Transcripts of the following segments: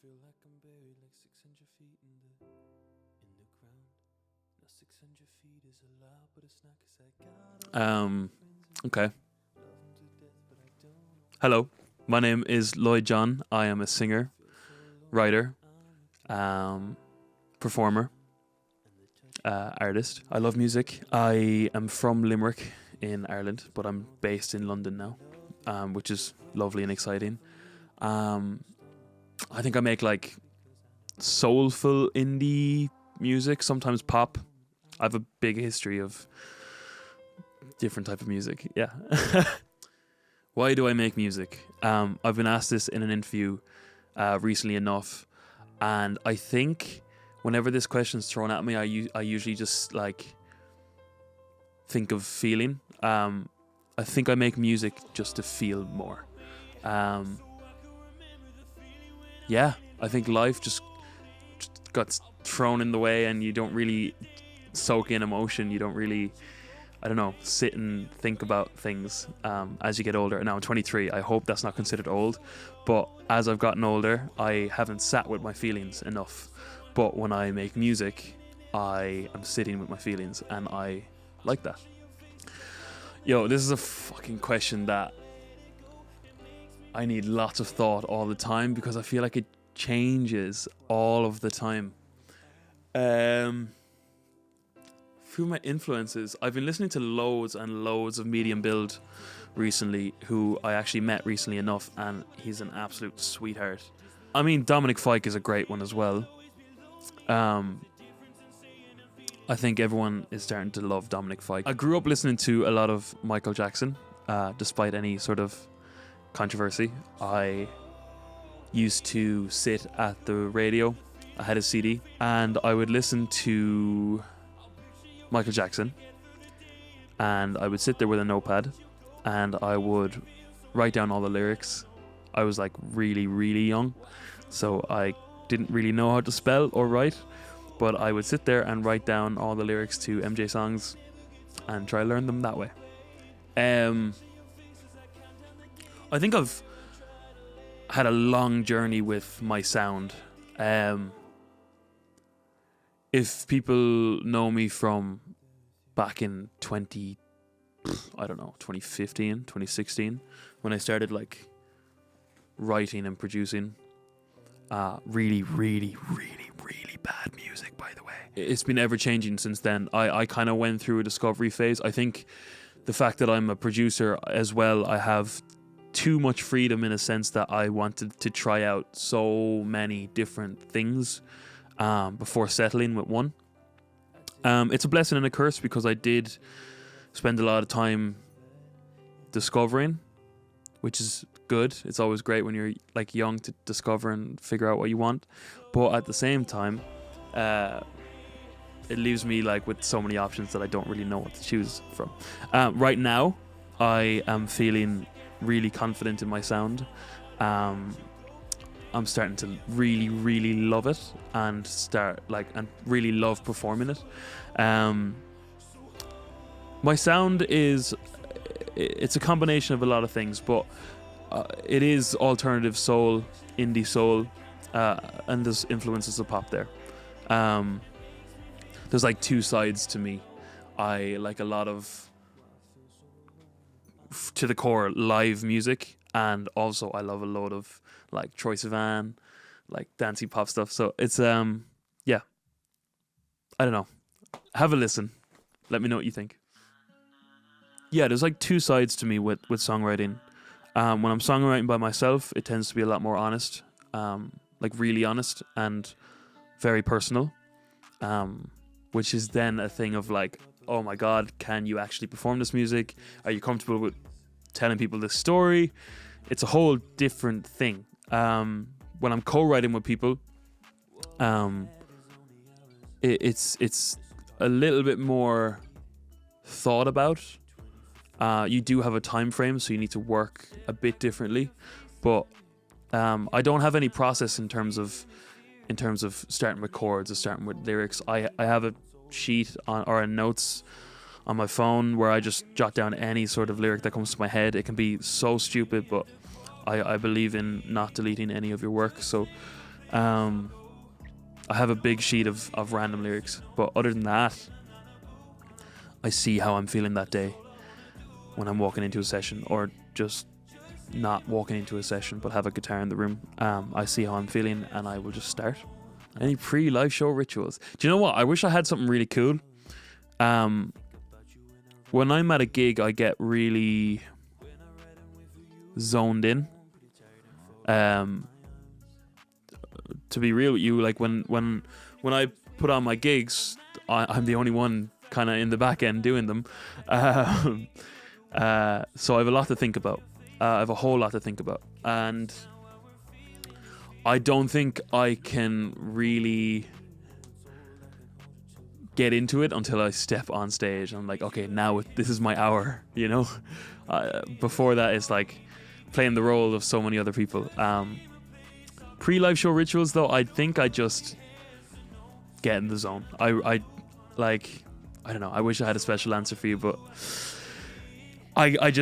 feel like I'm buried like 600 feet in the ground. Now 600 feet is a lot, but it's not 'cause I got Okay. Hello, my name is Lloyd John. I am a singer, writer, performer, artist. I love music. I am from Limerick in Ireland, but I'm based in London now, which is lovely and exciting. I think I make like soulful indie music, sometimes pop. I have a big history of different type of music. Yeah. Why do I make music? I've been asked this in an interview recently enough, and I think whenever this question's thrown at me, I usually just like think of feeling. I think I make music just to feel more. Yeah, I think life just got thrown in the way, and you don't really soak in emotion. You don't really, I don't know, sit and think about things as you get older. Now I'm 23. I hope that's not considered old, but as I've gotten older, I haven't sat with my feelings enough. But when I make music, I am sitting with my feelings, and I like that. Yo, this is a fucking question that I need lots of thought all the time, because I feel like it changes all of the time. Through my influences, I've been listening to loads and loads of medium build recently, who I actually met recently enough, and he's an absolute sweetheart. I mean, Dominic Fike is a great one as well. I think everyone is starting to love Dominic Fike. I grew up listening to a lot of Michael Jackson, despite any sort of controversy. I used to sit at the radio. I had a CD, and I would listen to Michael Jackson, and I would sit there with a notepad, and I would write down all the lyrics. I was like really, really young, so I didn't really know how to spell or write, but I would sit there and write down all the lyrics to MJ songs and try to learn them that way. I think I've had a long journey with my sound. If people know me from back in 2015, 2016, when I started like writing and producing really, really, really, really bad music, by the way. It's been ever changing since then. I kind of went through a discovery phase. I think the fact that I'm a producer as well, I have too much freedom in a sense that I wanted to try out so many different things before settling with one. It's a blessing and a curse, because I did spend a lot of time discovering, which is good. It's always great when you're like young to discover and figure out what you want, but at the same time it leaves me like with so many options that I don't really know what to choose from. Right now I am feeling really confident in my sound. I'm starting to really, really love it, and really love performing it. My sound it's a combination of a lot of things, but it is alternative soul, indie soul, and there's influences of pop there. There's like two sides to me. I like a lot of to the core live music, and also I love a load of like Troye Sivan, like dancey pop stuff. So it's yeah, I don't know, have a listen, let me know what you think. Yeah, there's like two sides to me with songwriting. When I'm songwriting by myself, it tends to be a lot more honest, like really honest and very personal, which is then a thing of like, oh my god, can you actually perform this music? Are you comfortable with telling people this story? It's a whole different thing. When I'm co-writing with people, it's a little bit more thought about. You do have a time frame, so you need to work a bit differently, but I don't have any process in terms of starting with chords or starting with lyrics. I have a sheet or a notes on my phone where I just jot down any sort of lyric that comes to my head. It can be so stupid, but I believe in not deleting any of your work. So I have a big sheet of random lyrics, but other than that, I see how I'm feeling that day when I'm walking into a session, or just not walking into a session but have a guitar in the room. I see how I'm feeling and I will just start. Any pre-live show rituals? Do you know what? I wish I had something really cool. When I'm at a gig, I get really zoned in. To be real with you, like when I put on my gigs, I'm the only one kind of in the back end doing them. So I have a lot to think about. I have a whole lot to think about, and I don't think I can really get into it until I step on stage. I'm like, okay, now this is my hour, you know. Before that, it's like playing the role of so many other people. Pre-live show rituals, though, I think I just get in the zone. I don't know. I wish I had a special answer for you, but I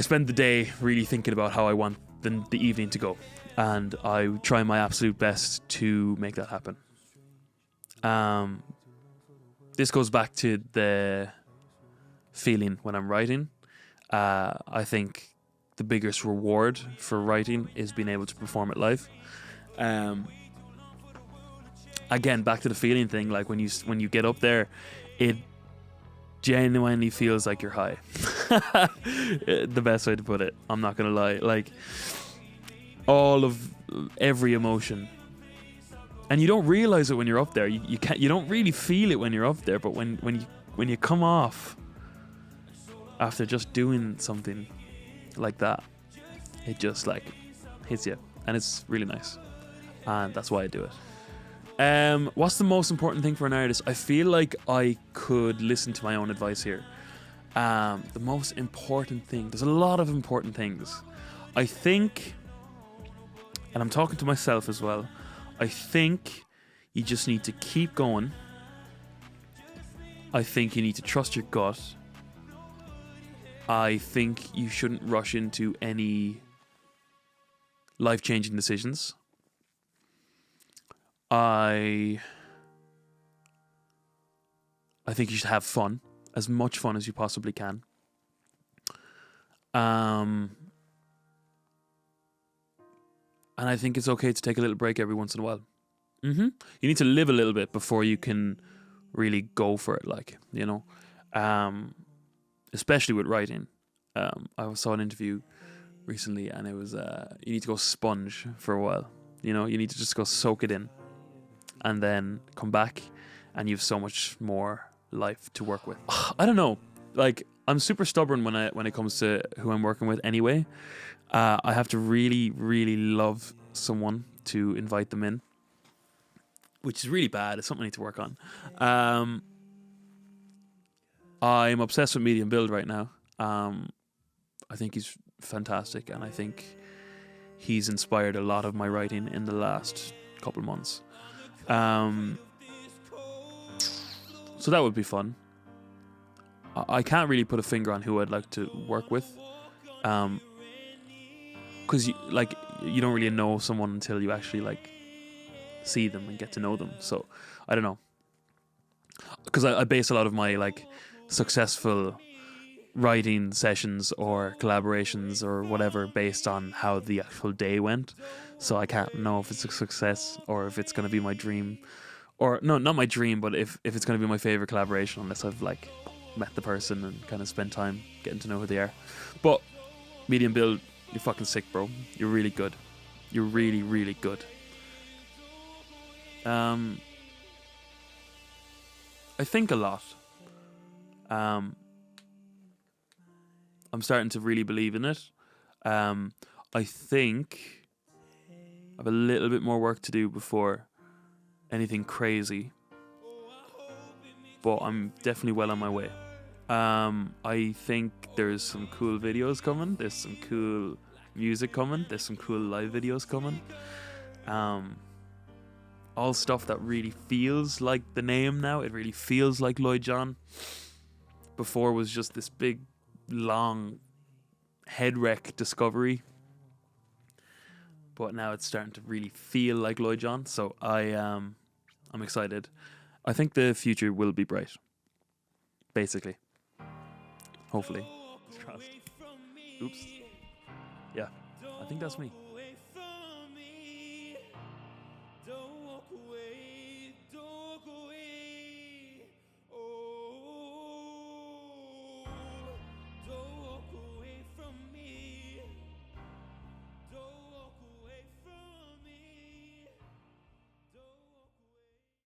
spend the day really thinking about how I want the evening to go, and I try my absolute best to make that happen. This goes back to the feeling when I'm writing. I think the biggest reward for writing is being able to perform it live. Again, back to the feeling thing. Like when you get up there, it genuinely feels like you're high. The best way to put it. I'm not gonna lie. Like every emotion, and you don't realize it when you're up there. You don't really feel it when you're up there, but when you come off after just doing something like that, it just like hits you, and it's really nice, and that's why I do it. What's the most important thing for an artist? I feel like I could listen to my own advice here. The most important thing, there's a lot of important things. I think, and I'm talking to myself as well, I think you just need to keep going. I think you need to trust your gut. I think you shouldn't rush into any life-changing decisions. I think you should have fun, as much fun as you possibly can. And I think it's okay to take a little break every once in a while. You need to live a little bit before you can really go for it, like, you know. Especially with writing. I saw an interview recently, and it was you need to go sponge for a while. You know, you need to just go soak it in, and then come back, and you have so much more life to work with. I don't know, like, I'm super stubborn when it comes to who I'm working with anyway. I have to really, really love someone to invite them in, which is really bad. It's something I need to work on. I'm obsessed with Medium Build right now. I think he's fantastic, and I think he's inspired a lot of my writing in the last couple months. So that would be fun. I can't really put a finger on who I'd like to work with, because you don't really know someone until you actually like see them and get to know them. So I don't know, because I base a lot of my like successful writing sessions or collaborations or whatever based on how the actual day went. So I can't know if it's a success or if it's going to be my dream, or no, not my dream, but if it's going to be my favorite collaboration, unless I've like met the person and kind of spent time getting to know who they are. But Medium Build, you're fucking sick, bro. You're really good. You're really, really good. I think a lot. I'm starting to really believe in it. I think I have a little bit more work to do before anything crazy, but I'm definitely well on my way. I think there's some cool videos coming. There's some cool music coming. There's some cool live videos coming. All stuff that really feels like the name now. It really feels like Lloyd John. Before was just this big, long head wreck discovery. but now it's starting to really feel like Lloyd John. So I'm excited. I think the future will be bright. Basically, hopefully. Oops. Yeah, I think that's me.